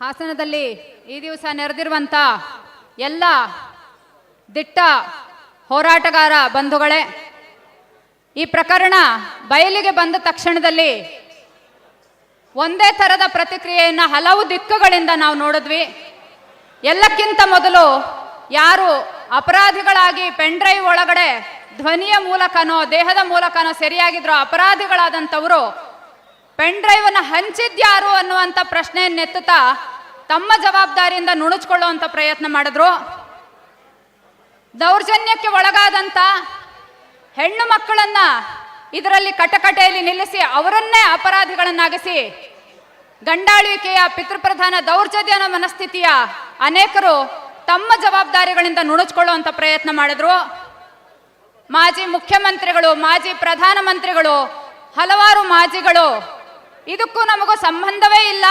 ಹಾಸನದಲ್ಲಿ ಈ ದಿವಸ ನೆರೆದಿರುವಂಥ ಎಲ್ಲ ದಿಟ್ಟ ಹೋರಾಟಗಾರ ಬಂಧುಗಳೇ, ಈ ಪ್ರಕರಣ ಬಯಲಿಗೆ ಬಂದ ತಕ್ಷಣದಲ್ಲಿ ಒಂದೇ ಥರದ ಪ್ರತಿಕ್ರಿಯೆಯನ್ನು ಹಲವು ದಿಕ್ಕುಗಳಿಂದ ನಾವು ನೋಡಿದ್ವಿ. ಎಲ್ಲಕ್ಕಿಂತ ಮೊದಲು ಯಾರು ಅಪರಾಧಿಗಳಾಗಿ ಪೆನ್ಡ್ರೈವ್ ಒಳಗಡೆ ಧ್ವನಿಯ ಮೂಲಕನೋ ದೇಹದ ಮೂಲಕನೋ ಸರಿಯಾಗಿದ್ರೋ ಅಪರಾಧಿಗಳಾದಂಥವರು ಪೆನ್ಡ್ರೈವನ್ನು ಹಂಚಿದ್ಯಾರು ಅನ್ನುವಂಥ ಪ್ರಶ್ನೆಯನ್ನೆತ್ತುತ್ತಾ ತಮ್ಮ ಜವಾಬ್ದಾರಿಯಿಂದ ನುಣುಚಿಕೊಳ್ಳುವಂಥ ಪ್ರಯತ್ನ ಮಾಡಿದ್ರು. ದೌರ್ಜನ್ಯಕ್ಕೆ ಒಳಗಾದಂಥ ಹೆಣ್ಣು ಮಕ್ಕಳನ್ನ ಇದರಲ್ಲಿ ಕಟಕಟೆಯಲ್ಲಿ ನಿಲ್ಲಿಸಿ ಅವರನ್ನೇ ಅಪರಾಧಿಗಳನ್ನಾಗಿಸಿ ಗಂಡಾಳ್ವಿಕೆಯ ಪಿತೃಪ್ರಧಾನ ದೌರ್ಜನ್ಯ ಮನಸ್ಥಿತಿಯ ಅನೇಕರು ತಮ್ಮ ಜವಾಬ್ದಾರಿಗಳಿಂದ ನುಣುಚಿಕೊಳ್ಳುವಂಥ ಪ್ರಯತ್ನ ಮಾಡಿದ್ರು. ಮಾಜಿ ಮುಖ್ಯಮಂತ್ರಿಗಳು, ಮಾಜಿ ಪ್ರಧಾನಮಂತ್ರಿಗಳು, ಹಲವಾರು ಮಾಜಿಗಳು ಇದಕ್ಕೂ ನಮಗೂ ಸಂಬಂಧವೇ ಇಲ್ಲ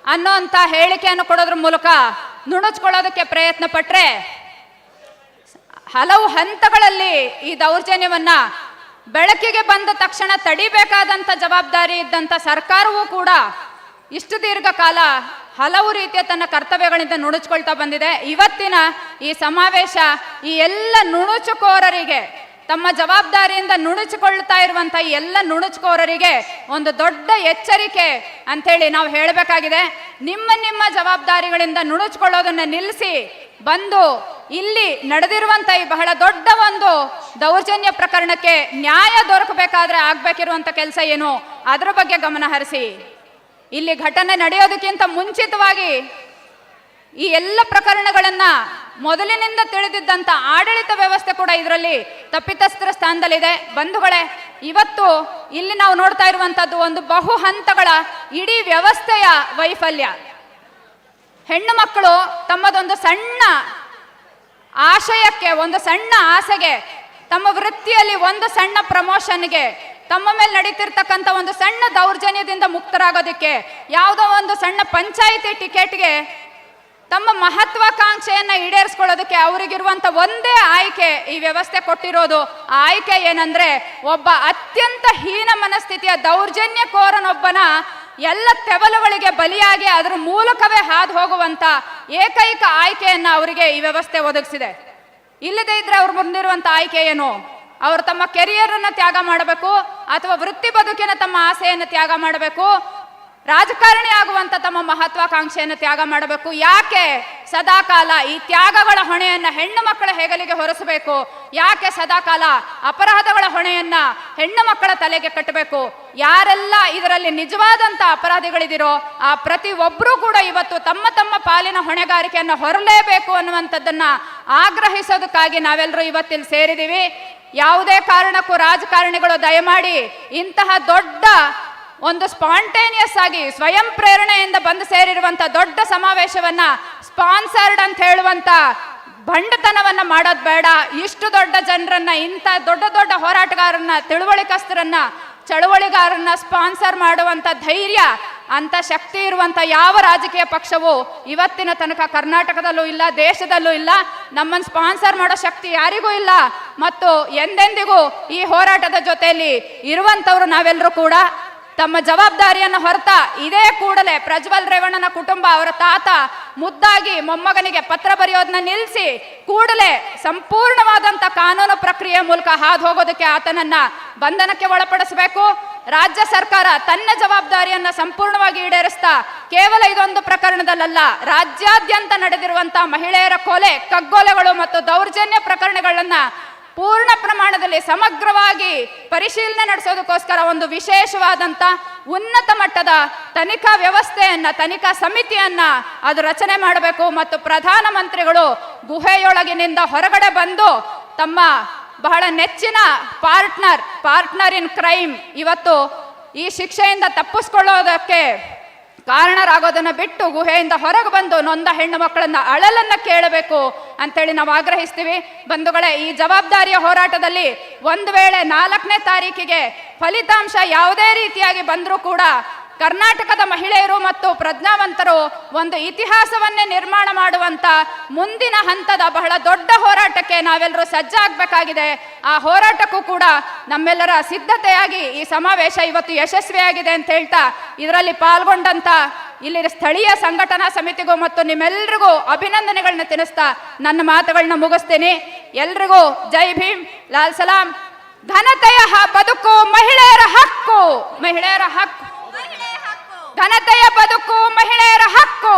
ಅನ್ನೋಂಥ ಹೇಳಿಕೆಯನ್ನು ಕೊಡೋದ್ರ ಮೂಲಕ ನುಣುಚಿಕೊಳ್ಳೋದಕ್ಕೆ ಪ್ರಯತ್ನ ಪಟ್ಟರೆ ಹಲವು ಹಂತಗಳಲ್ಲಿ ಈ ದೌರ್ಜನ್ಯವನ್ನ ಬೆಳಕಿಗೆ ಬಂದ ತಕ್ಷಣ ತಡಿಬೇಕಾದಂಥ ಜವಾಬ್ದಾರಿ ಇದ್ದಂಥ ಸರ್ಕಾರವೂ ಕೂಡ ಇಷ್ಟು ದೀರ್ಘಕಾಲ ಹಲವು ರೀತಿಯ ತನ್ನ ಕರ್ತವ್ಯಗಳಿಂದ ನುಣುಚಿಕೊಳ್ತಾ ಬಂದಿದೆ. ಇವತ್ತಿನ ಈ ಸಮಾವೇಶ ಈ ಎಲ್ಲ ನುಣುಚುಕೋರರಿಗೆ, ತಮ್ಮ ಜವಾಬ್ದಾರಿಯಿಂದ ನುಣುಚಿಕೊಳ್ತಾ ಇರುವಂಥ ಎಲ್ಲ ನುಣುಚುಕೋರರಿಗೆ ಒಂದು ದೊಡ್ಡ ಎಚ್ಚರಿಕೆ ಅಂಥೇಳಿ ನಾವು ಹೇಳಬೇಕಾಗಿದೆ. ನಿಮ್ಮ ನಿಮ್ಮ ಜವಾಬ್ದಾರಿಗಳಿಂದ ನುಣುಚಿಕೊಳ್ಳೋದನ್ನು ನಿಲ್ಲಿಸಿ ಬಂದು ಇಲ್ಲಿ ನಡೆದಿರುವಂಥ ಈ ಬಹಳ ದೊಡ್ಡ ಒಂದು ದೌರ್ಜನ್ಯ ಪ್ರಕರಣಕ್ಕೆ ನ್ಯಾಯ ದೊರಕಬೇಕಾದ್ರೆ ಆಗಬೇಕಿರುವಂಥ ಕೆಲಸ ಏನು ಅದರ ಬಗ್ಗೆ ಗಮನ ಹರಿಸಿ. ಇಲ್ಲಿ ಘಟನೆ ನಡೆಯೋದಕ್ಕಿಂತ ಮುಂಚಿತವಾಗಿ ಈ ಎಲ್ಲ ಪ್ರಕರಣಗಳನ್ನ ಮೊದಲಿನಿಂದ ತಿಳಿದಿದ್ದಂಥ ಆಡಳಿತ ವ್ಯವಸ್ಥೆ ಕೂಡ ಇದರಲ್ಲಿ ತಪ್ಪಿತಸ್ಥರ ಸ್ಥಾನದಲ್ಲಿದೆ. ಬಂಧುಗಳೇ, ಇವತ್ತು ಇಲ್ಲಿ ನಾವು ನೋಡ್ತಾ ಇರುವಂಥದ್ದು ಒಂದು ಬಹು ಹಂತಗಳ ಇಡೀ ವ್ಯವಸ್ಥೆಯ ವೈಫಲ್ಯ. ಹೆಣ್ಣು ಮಕ್ಕಳು ತಮ್ಮದೊಂದು ಸಣ್ಣ ಆಶಯಕ್ಕೆ, ಒಂದು ಸಣ್ಣ ಆಸೆಗೆ, ತಮ್ಮ ವೃತ್ತಿಯಲ್ಲಿ ಒಂದು ಸಣ್ಣ ಪ್ರಮೋಷನ್ಗೆ, ತಮ್ಮ ಮೇಲೆ ನಡೀತಿರ್ತಕ್ಕಂಥ ಒಂದು ಸಣ್ಣ ದೌರ್ಜನ್ಯದಿಂದ ಮುಕ್ತರಾಗೋದಕ್ಕೆ, ಯಾವುದೋ ಒಂದು ಸಣ್ಣ ಪಂಚಾಯಿತಿ ಟಿಕೆಟ್ಗೆ ತಮ್ಮ ಮಹತ್ವಾಕಾಂಕ್ಷೆಯನ್ನು ಈಡೇರಿಸ್ಕೊಳ್ಳೋದಕ್ಕೆ ಅವರಿಗಿರುವಂಥ ಒಂದೇ ಆಯ್ಕೆ ಈ ವ್ಯವಸ್ಥೆ ಕೊಟ್ಟಿರೋದು. ಆ ಆಯ್ಕೆ ಏನಂದ್ರೆ, ಒಬ್ಬ ಅತ್ಯಂತ ಹೀನ ಮನಸ್ಥಿತಿಯ ದೌರ್ಜನ್ಯಕೋರನೊಬ್ಬನ ಎಲ್ಲ ತೆವಲುಗಳಿಗೆ ಬಲಿಯಾಗಿ ಅದರ ಮೂಲಕವೇ ಹಾದು ಹೋಗುವಂಥ ಏಕೈಕ ಆಯ್ಕೆಯನ್ನು ಅವರಿಗೆ ಈ ವ್ಯವಸ್ಥೆ ಒದಗಿಸಿದೆ. ಇಲ್ಲದೇ ಇದ್ರೆ ಅವ್ರು ಮುಂದಿರುವಂಥ ಆಯ್ಕೆ ಏನು? ಅವರು ತಮ್ಮ ಕೆರಿಯರನ್ನು ತ್ಯಾಗ ಮಾಡಬೇಕು, ಅಥವಾ ವೃತ್ತಿ ಬದುಕಿನ ತಮ್ಮ ಆಸೆಯನ್ನು ತ್ಯಾಗ ಮಾಡಬೇಕು, ರಾಜಕಾರಣಿ ಆಗುವಂಥ ತಮ್ಮ ಮಹತ್ವಾಕಾಂಕ್ಷೆಯನ್ನು ತ್ಯಾಗ ಮಾಡಬೇಕು. ಯಾಕೆ ಸದಾಕಾಲ ಈ ತ್ಯಾಗಗಳ ಹೊಣೆಯನ್ನ ಹೆಣ್ಣು ಮಕ್ಕಳ ಹೆಗಲಿಗೆ ಹೊರಿಸಬೇಕು? ಯಾಕೆ ಸದಾಕಾಲ ಅಪರಾಧಗಳ ಹೊಣೆಯನ್ನ ಹೆಣ್ಣು ಮಕ್ಕಳ ತಲೆಗೆ ಕಟ್ಟಬೇಕು? ಯಾರೆಲ್ಲ ಇದರಲ್ಲಿ ನಿಜವಾದಂಥ ಅಪರಾಧಿಗಳಿದಿರೋ ಆ ಪ್ರತಿ ಒಬ್ಬರೂ ಕೂಡ ಇವತ್ತು ತಮ್ಮ ತಮ್ಮ ಪಾಲಿನ ಹೊಣೆಗಾರಿಕೆಯನ್ನು ಹೊರಲೇಬೇಕು ಅನ್ನುವಂಥದ್ದನ್ನ ಆಗ್ರಹಿಸೋದಕ್ಕಾಗಿ ನಾವೆಲ್ಲರೂ ಇವತ್ತಿಲ್ಲಿ ಸೇರಿದ್ದೀವಿ. ಯಾವುದೇ ಕಾರಣಕ್ಕೂ ರಾಜಕಾರಣಿಗಳು ದಯಮಾಡಿ ಇಂತಹ ದೊಡ್ಡ ಒಂದು ಸ್ಪಾಂಟೇನಿಯಸ್ ಆಗಿ ಸ್ವಯಂ ಪ್ರೇರಣೆಯಿಂದ ಬಂದು ಸೇರಿರುವಂಥ ದೊಡ್ಡ ಸಮಾವೇಶವನ್ನ ಸ್ಪಾನ್ಸರ್ಡ್ ಅಂತ ಹೇಳುವಂಥ ಬಂಡತನವನ್ನ ಮಾಡೋದು ಬೇಡ. ಇಷ್ಟು ದೊಡ್ಡ ಜನರನ್ನ, ಇಂಥ ದೊಡ್ಡ ದೊಡ್ಡ ಹೋರಾಟಗಾರರನ್ನ, ತಿಳುವಳಿಕಸ್ತರನ್ನ, ಚಳುವಳಿಗಾರರನ್ನ ಸ್ಪಾನ್ಸರ್ ಮಾಡುವಂಥ ಧೈರ್ಯ, ಅಂತ ಶಕ್ತಿ ಇರುವಂಥ ಯಾವ ರಾಜಕೀಯ ಪಕ್ಷವು ಇವತ್ತಿನ ತನಕ ಕರ್ನಾಟಕದಲ್ಲೂ ಇಲ್ಲ, ದೇಶದಲ್ಲೂ ಇಲ್ಲ. ನಮ್ಮನ್ನು ಸ್ಪಾನ್ಸರ್ ಮಾಡೋ ಶಕ್ತಿ ಯಾರಿಗೂ ಇಲ್ಲ. ಮತ್ತು ಎಂದೆಂದಿಗೂ ಈ ಹೋರಾಟದ ಜೊತೆಯಲ್ಲಿ ಇರುವಂಥವ್ರು ನಾವೆಲ್ಲರೂ ಕೂಡ ತಮ್ಮ ಜವಾಬ್ದಾರಿಯನ್ನು ಹೊರತಾ ಇದೇ ಕೂಡಲೇ ಪ್ರಜ್ವಲ್ ರೇವಣ್ಣನ ಕುಟುಂಬ, ಅವರ ತಾತ ಮುದ್ದಾಗಿ ಮೊಮ್ಮಗನಿಗೆ ಪತ್ರ ಬರೆಯೋದನ್ನ ನಿಲ್ಲಿಸಿ ಕೂಡಲೇ ಸಂಪೂರ್ಣವಾದಂಥ ಕಾನೂನು ಪ್ರಕ್ರಿಯೆ ಮೂಲಕ ಹಾದು ಹೋಗೋದಕ್ಕೆ ಆತನನ್ನ ಬಂಧನಕ್ಕೆ ಒಳಪಡಿಸಬೇಕು. ರಾಜ್ಯ ಸರ್ಕಾರ ತನ್ನ ಜವಾಬ್ದಾರಿಯನ್ನ ಸಂಪೂರ್ಣವಾಗಿ ಈಡೇರಿಸ್ತಾ ಕೇವಲ ಇದೊಂದು ಪ್ರಕರಣದಲ್ಲ, ರಾಜ್ಯಾದ್ಯಂತ ನಡೆದಿರುವಂಥ ಮಹಿಳೆಯರ ಕೊಲೆ, ಕಗ್ಗೊಲೆಗಳು ಮತ್ತು ದೌರ್ಜನ್ಯ ಪ್ರಕರಣಗಳನ್ನ ಪೂರ್ಣ ಪ್ರಮಾಣದಲ್ಲಿ ಸಮಗ್ರವಾಗಿ ಪರಿಶೀಲನೆ ನಡೆಸೋದಕ್ಕೋಸ್ಕರ ಒಂದು ವಿಶೇಷವಾದಂಥ ಉನ್ನತ ಮಟ್ಟದ ತನಿಖಾ ವ್ಯವಸ್ಥೆಯನ್ನ, ತನಿಖಾ ಸಮಿತಿಯನ್ನ ಅದು ರಚನೆ ಮಾಡಬೇಕು. ಮತ್ತು ಪ್ರಧಾನಮಂತ್ರಿಗಳು ಗುಹೆಯೊಳಗಿನಿಂದ ಹೊರಗಡೆ ಬಂದು ತಮ್ಮ ಬಹಳ ನೆಚ್ಚಿನ ಪಾರ್ಟ್ನರ್ ಇನ್ ಕ್ರೈಮ್ ಇವತ್ತು ಈ ಶಿಕ್ಷೆಯಿಂದ ತಪ್ಪಿಸ್ಕೊಳ್ಳೋದಕ್ಕೆ ಕಾರಣರಾಗೋದನ್ನ ಬಿಟ್ಟು ಗುಹೆಯಿಂದ ಹೊರಗೆ ಬಂದು ನೊಂದ ಹೆಣ್ಣು ಮಕ್ಕಳನ್ನ ಅಳಲನ್ನ ಕೇಳಬೇಕು ಅಂತೇಳಿ ನಾವು ಆಗ್ರಹಿಸ್ತೀವಿ. ಬಂಧುಗಳೇ, ಈ ಜವಾಬ್ದಾರಿಯ ಹೋರಾಟದಲ್ಲಿ ಒಂದು ವೇಳೆ 4ನೇ ತಾರೀಕಿಗೆ ಫಲಿತಾಂಶ ಯಾವುದೇ ರೀತಿಯಾಗಿ ಬಂದರೂ ಕೂಡ ಕರ್ನಾಟಕದ ಮಹಿಳೆಯರು ಮತ್ತು ಪ್ರಜ್ಞಾವಂತರು ಒಂದು ಇತಿಹಾಸವನ್ನೇ ನಿರ್ಮಾಣ ಮಾಡುವಂತ ಮುಂದಿನ ಹಂತದ ಬಹಳ ದೊಡ್ಡ ಹೋರಾಟಕ್ಕೆ ನಾವೆಲ್ಲರೂ ಸಜ್ಜಾಗಬೇಕಾಗಿದೆ. ಆ ಹೋರಾಟಕ್ಕೂ ಕೂಡ ನಮ್ಮೆಲ್ಲರ ಸಿದ್ಧತೆಯಾಗಿ ಈ ಸಮಾವೇಶ ಇವತ್ತು ಯಶಸ್ವಿಯಾಗಿದೆ ಅಂತ ಹೇಳ್ತಾ ಇದರಲ್ಲಿ ಪಾಲ್ಗೊಂಡಂತ ಇಲ್ಲಿನ ಸ್ಥಳೀಯ ಸಂಘಟನಾ ಸಮಿತಿಗೂ ಮತ್ತು ನಿಮ್ಮೆಲ್ಲರಿಗೂ ಅಭಿನಂದನೆಗಳನ್ನ ತಿಳಿಸ್ತಾ ನನ್ನ ಮಾತುಗಳನ್ನ ಮುಗಿಸ್ತೇನೆ. ಎಲ್ರಿಗೂ ಜೈ ಭೀಮ್, ಲಾಲ್ ಸಲಾಂ. ಘನತೆಯ ಬದುಕು ಮಹಿಳೆಯರ ಹಕ್ಕು, ಮಹಿಳೆಯರ ಹಕ್ಕು, ಘನತೆಯ ಬದುಕು ಮಹಿಳೆಯರ ಹಕ್ಕು.